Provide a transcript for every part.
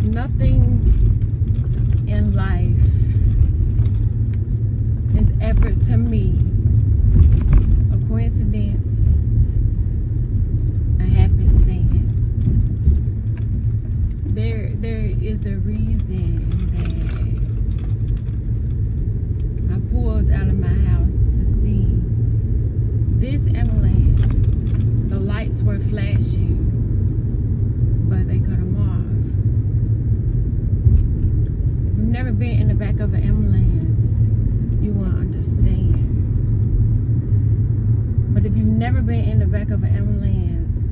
Nothing in life is ever to me a coincidence, a happenstance. There is a reason that I pulled out of my house to see this ambulance. The lights were flashing, but they cut them off. If you've never been in the back of an ambulance, you won't understand. But if you've never been in the back of an ambulance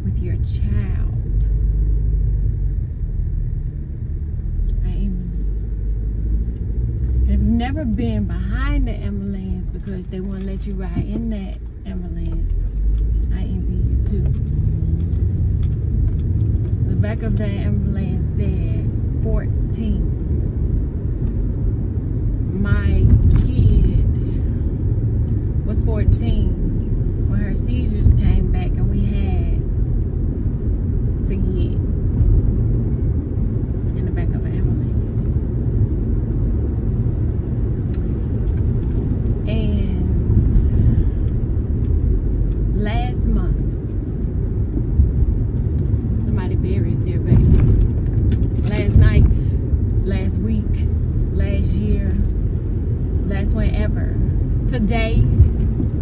with your child, I envy you. And if you've never been behind the ambulance because they won't let you ride in that ambulance, I envy you too. The back of the ambulance said 14. My kid was 14 when her seizures came back, and we had to get in the back of an ambulance. And last month, somebody buried their baby. Last night, last week, last year, last whenever. Today,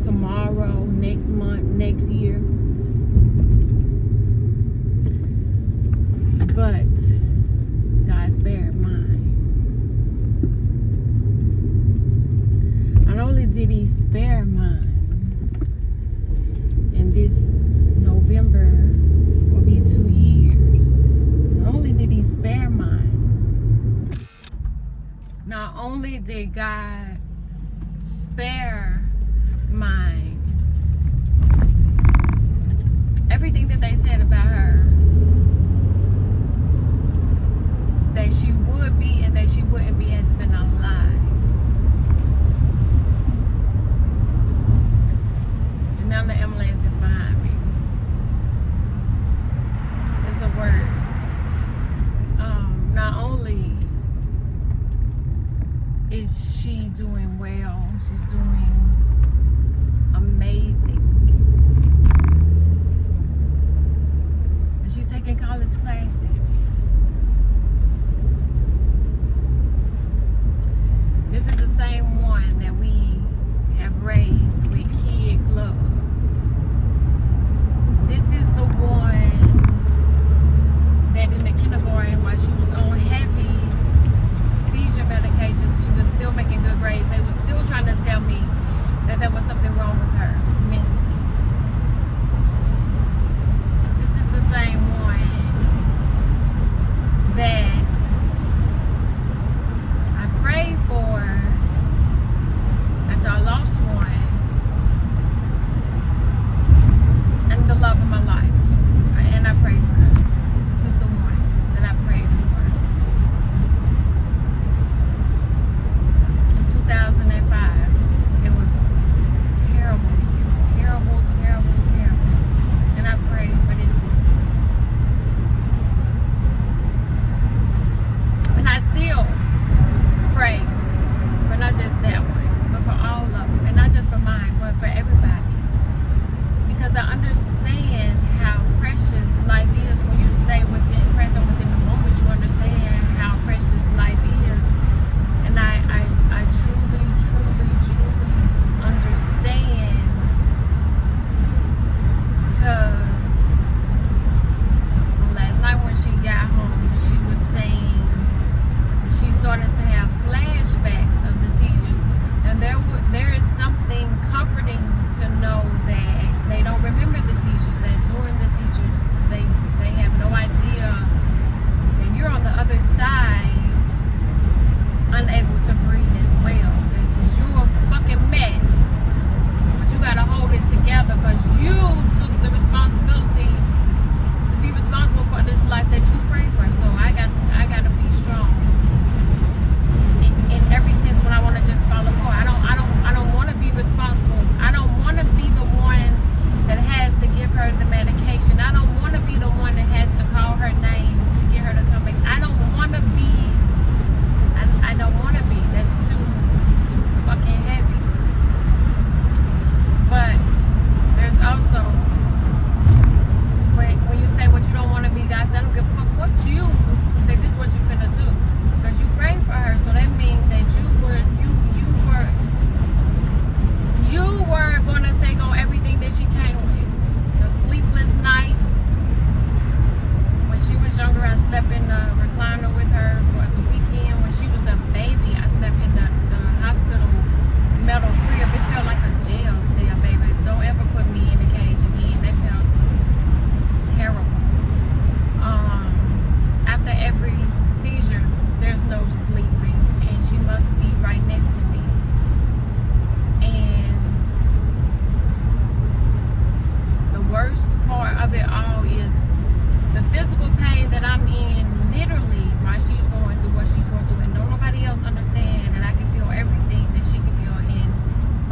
tomorrow, next month, next year. But God spared mine. Not only did He spare mine, and this November will be 2 years. Not only did He spare mine, not only did God spare mine, everything that they said about her, that she would be and that she wouldn't be, has been a lie. And now the ambulance is behind me. It's a word. Not only is she doing well, she's doing amazing. And she's taking college classes. This is the same one that we have raised with kid gloves. This is the one that in the kindergarten, while she was on heavy seizure medications, she was still making good grades. They were still trying to tell me that there was something wrong with her mentally. This is the same one that I prayed for after I lost one, and the love of my life. And I prayed for her. This is the one that I prayed for. In 2005, it was terrible year. Terrible, terrible, terrible. And I prayed for this one. And I still pray for not just that one, but for all of them. And not just for mine, but for everybody's. Because I understand how precious life is when you stay present within the moment. You understand how precious life is. And I truly, truly, truly understand. Because last night when she got home, she was saying that she started to have flashbacks of the seizures. And there is something comforting to know that they don't remember the seizures, that during the seizures they have no idea that you're on the other side, unable to breathe as well, because you're a fucking mess, but you gotta hold it together because you took the responsibility to be responsible for this life that you pray for. So I gotta be strong in every sense when I want to just follow more. I don't want to be responsible. I don't want to be the one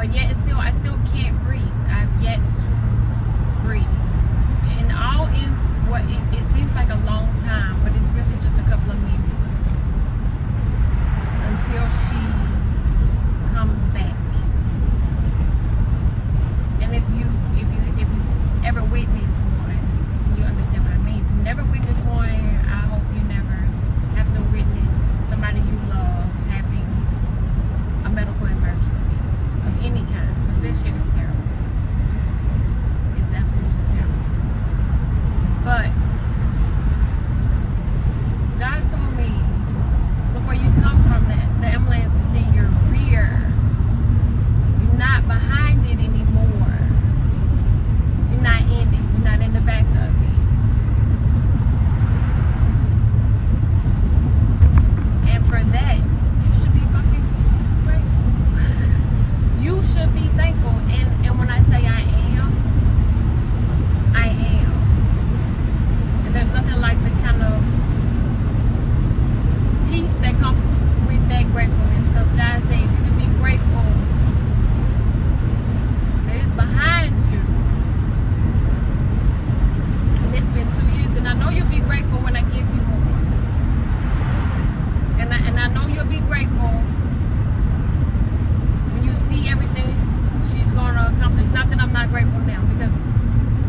But yet I still can't breathe. I've yet to breathe. And all in what it seems like a long time, but it's really just a couple of minutes until she comes back. And if you ever witness one, you understand what I mean. If you never witnessed one, I hope you never have to witness somebody you love having a medical emergency of any kind, because this shit is terrible. It's absolutely terrible. But God told me, before you come from the ambulance is in your rear. You're not behind it anymore. You're not in it. You're not in the back of it. And for that, you should be fucking grateful. You should be thankful. And when I say I am, I am. And there's nothing like the kind of peace that comes with that gratefulness. Because God said, if you can be grateful that is behind you. And it's been 2 years, and I know you'll be grateful when I give you more. And I know you'll be grateful when you see everything she's going to accomplish. Not that I'm not grateful now, because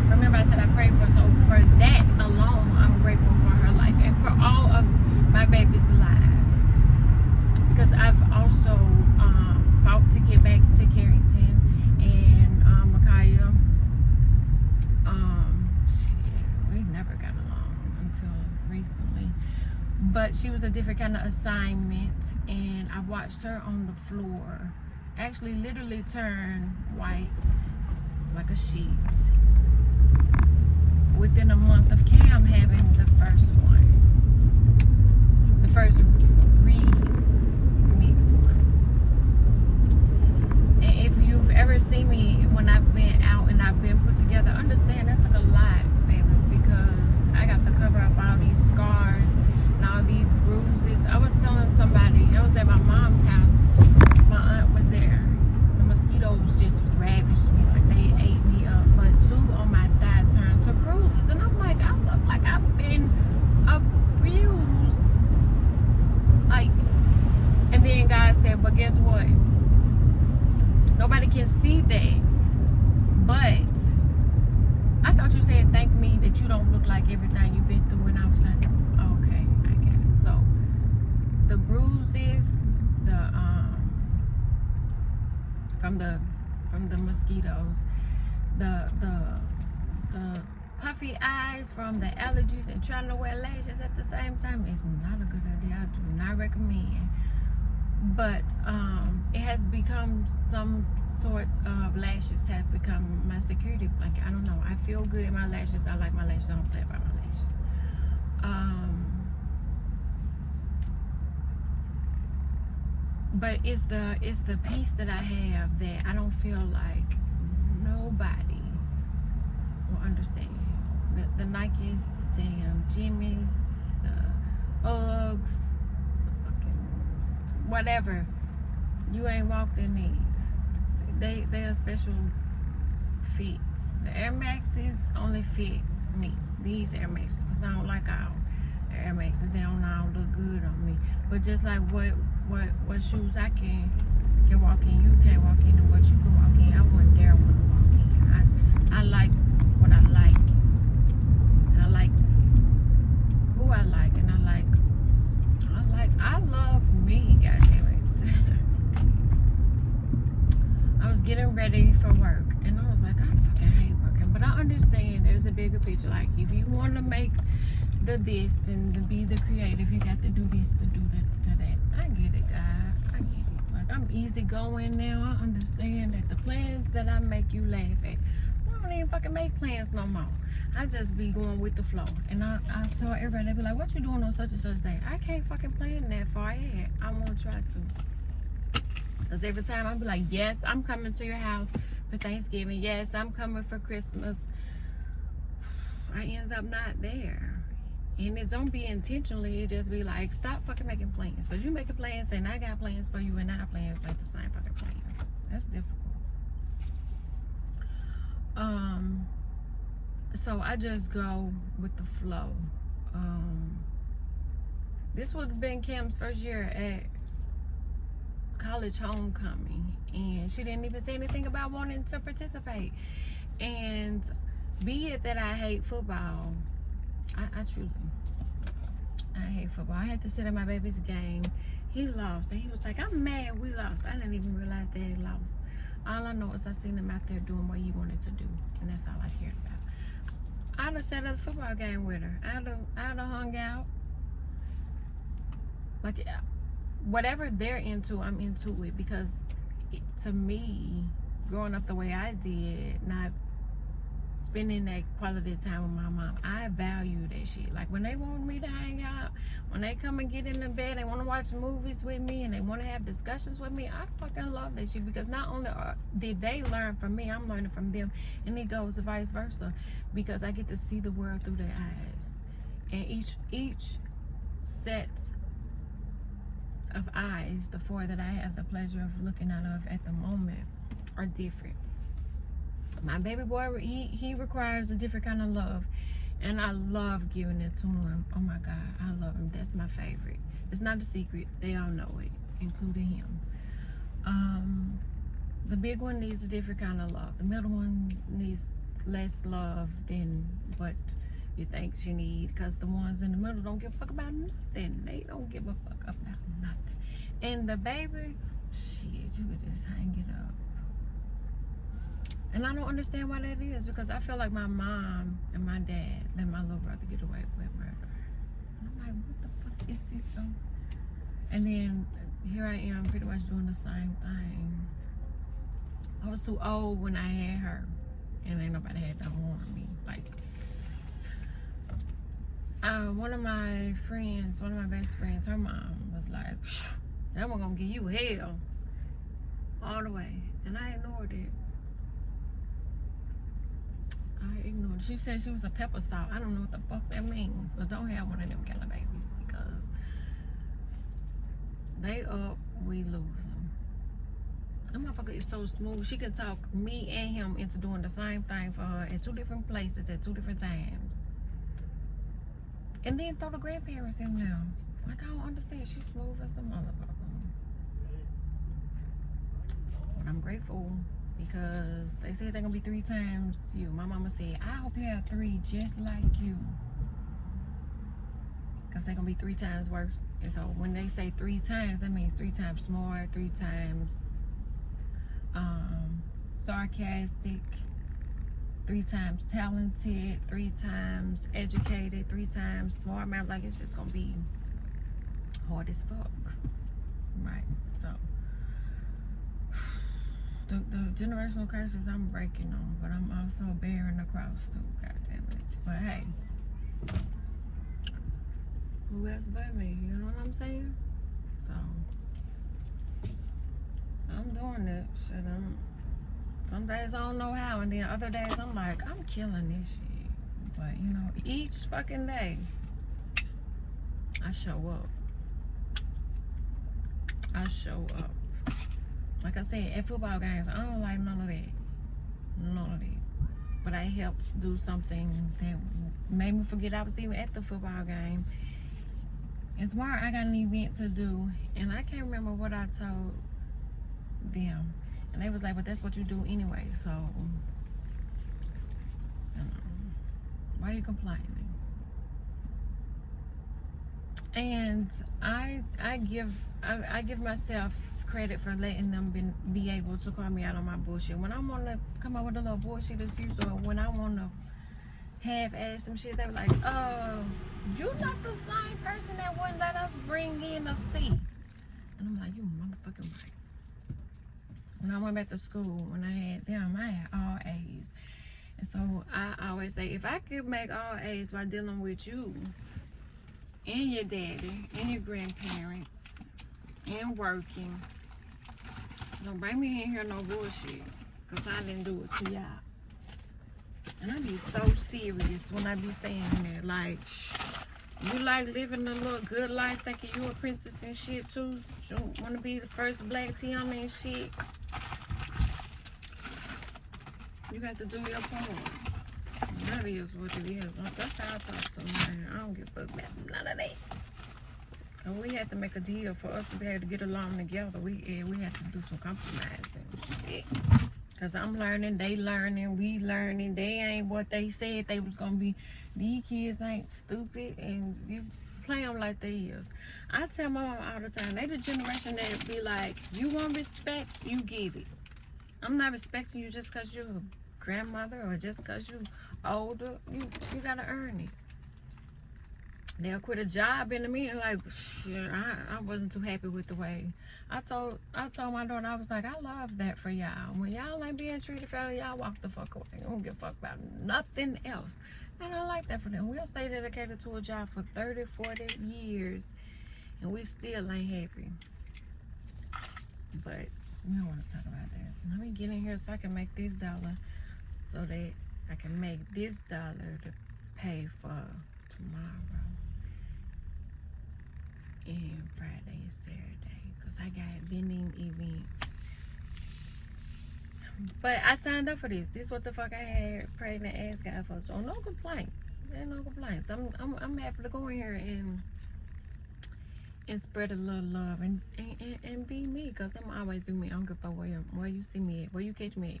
remember I said I prayed for her. So for that alone, I'm grateful for her life and for all of my babies' lives. Because I've also fought to get back to Carrington, and Micaiah, we never got along until recently. But she was a different kind of assignment, and I watched her on the floor actually literally turn white like a sheet within a month of Cam having the first one. The first remix one. And if you've ever seen me when I've been out and I've been put together, understand that took a lot, baby, because I got to cover up all these scars and all these bruises. I was telling somebody, I was at my mom's house, my aunt was there. The mosquitoes just ravished me, like they ate me up. But 2 on my thigh turned to bruises, and I'm like, I look like I've been abused. Like, and then God said, but guess what? Nobody can see that. But I thought you said thank me that you don't look like everything you've been through. And I was like, okay, I get it. So the bruises, from the mosquitoes, the puffy eyes from the allergies, and trying to wear lashes at the same time is not a good idea. I do not recommend. But it has become, some sorts of lashes have become my security blanket. I don't know. I feel good in my lashes. I like my lashes. I don't play about my lashes. But it's the peace that I have that I don't feel like nobody will understand. The Nikes, the damn Jimmys, the Uggs, whatever, you ain't walked in these. They are special fits. The Air Maxes only fit me. These Air Maxes, because I don't like all Air Maxes. They don't all look good on me. But just like what shoes I can walk in, you can't walk in, and what you can walk in, I wouldn't dare want to walk in. I like what I like. And I like who I like, and I love me, goddammit. I was getting ready for work, and I was like, I fucking hate working. But I understand there's a bigger picture. Like, if you want to make this and to be the creative, you got to do this to do that. I get it, God. I get it. Like, I'm easygoing now. I understand that the plans that I make you laugh at, I don't even fucking make plans no more. I just be going with the flow. And I tell everybody, they be like, what you doing on such and such day? I can't fucking plan that far ahead. I won't try to. Because every time I be like, yes, I'm coming to your house for Thanksgiving. Yes, I'm coming for Christmas. I end up not there. And it don't be intentionally. It just be like, stop fucking making plans. Because you making plans saying I got plans for you, and our plans like the same fucking plans. That's difficult. So I just go with the flow. This would have been Cam's first year at college homecoming, and she didn't even say anything about wanting to participate. And be it that I hate football, I truly hate football. I had to sit at my baby's game. He lost, and he was like, I'm mad we lost. I didn't even realize that he lost. All I know is I seen him out there doing what he wanted to do, and that's all I cared about. I'd have sat at a football game with her. I'd have hung out. Like, whatever they're into, I'm into it, because to me, growing up the way I did, not spending that quality time with my mom, I value that shit. Like, when they want me to hang out, when they come and get in the bed, they want to watch movies with me, and they want to have discussions with me, I fucking love that shit, because not only did they learn from me, I'm learning from them, and it goes vice versa, because I get to see the world through their eyes. And each set of eyes, the four that I have the pleasure of looking out of at the moment, are different. My baby boy, he requires a different kind of love, and I love giving it to him. Oh my God, I love him. That's my favorite. It's not a secret. They all know it, including him. The big one needs a different kind of love. The middle one needs less love than what you think she needs, because the ones in the middle don't give a fuck about nothing. They don't give a fuck about nothing. And the baby, shit, you could just hang it up. And I don't understand why that is, because I feel like my mom and my dad let my little brother get away with murder. And I'm like, what the fuck is this? And then here I am pretty much doing the same thing. I was too old when I had her, and ain't nobody had to warn me. Like, one of my best friends, her mom was like, that one gonna give you hell all the way. And I ignored it. She said she was a pepper salt. I don't know what the fuck that means, but don't have one of them kind of babies, because they up, we lose them. That motherfucker is so smooth. She can talk me and him into doing the same thing for her at 2 different places at 2 different times, and then throw the grandparents in there. Like, I don't understand. She's smooth as a motherfucker. But I'm grateful, because they said they're gonna be 3 times you. My mama said, I hope you have 3 just like you, because they're gonna be 3 times worse. And so when they say 3 times, that means 3 times smart, 3 times sarcastic, 3 times talented, 3 times educated, 3 times smart. Man, like, it's just gonna be hard as fuck, right? So the generational curses I'm breaking on, but I'm also bearing the cross too. God damn it! But hey, who else but me? You know what I'm saying? So I'm doing that shit. Some days I don't know how, and then other days I'm like, I'm killing this shit. But you know, each fucking day I show up. Like I said, at football games, I don't like none of that. But I helped do something that made me forget I was even at the football game. And tomorrow I got an event to do, and I can't remember what I told them. And they was like, but that's what you do anyway, so, you know, why are you complaining? And I give myself credit for letting them be able to call me out on my bullshit. When I want to come up with a little bullshit excuse, or when I want to half-ass some shit, they were like, you not the same person that wouldn't let us bring in a C. And I'm like, you motherfucking right. When I went back to school, when I had them, I had all A's. And so I always say, if I could make all A's by dealing with you and your daddy and your grandparents and working, don't bring me in here no bullshit, because I didn't do it to y'all. And I be so serious when I be saying that. Like, you like living a little good life, thinking you a princess and shit too. You want to be the first black Tiana and shit. You You got to do your part. That is what it is. That's how I talk to man. I don't give a fuck about none of that. And we had to make a deal for us to be able to get along together. We had to do some compromising. Shit. Cause I'm learning, they learning, we learning. They ain't what they said they was gonna be. These kids ain't stupid, and you play them like they is. I tell my mom all the time, they the generation that be like, you want respect, you give it. I'm not respecting you just cause you're a grandmother or just cause you older. You gotta earn it. They'll quit a job in a minute like, shit, I wasn't too happy with the way. I told my daughter, I was like, I love that for y'all. When y'all ain't being treated fairly, y'all walk the fuck away. I don't give a fuck about nothing else. And I like that for them. We'll stay dedicated to a job for 30, 40 years, and we still ain't happy. But we don't want to talk about that. Let me get in here so I can make this dollar so that I can make this dollar to pay for tomorrow and Friday and Saturday, because I got vending events. But I signed up for this. This is what the fuck I had prayed and asked God for. So no complaints. There no complaints. I'm happy to go in here and spread a little love and be me, because I'm always be me. I don't give a fuck where you see me at, where you catch me at.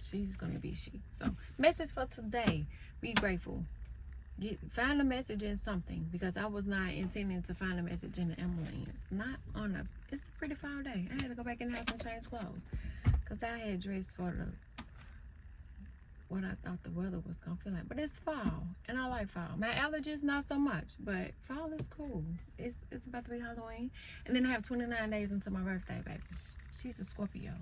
She's gonna be she. So message for today: be grateful. Find a message in something, because I was not intending to find a message in the ambulance. Not on a. It's a pretty foul day. I had to go back in the house and change clothes, because I had dressed for what I thought the weather was gonna feel like. But it's fall, and I like fall. My allergies not so much, but fall is cool. It's about to be Halloween, and then I have 29 days until my birthday, baby. She's a Scorpio.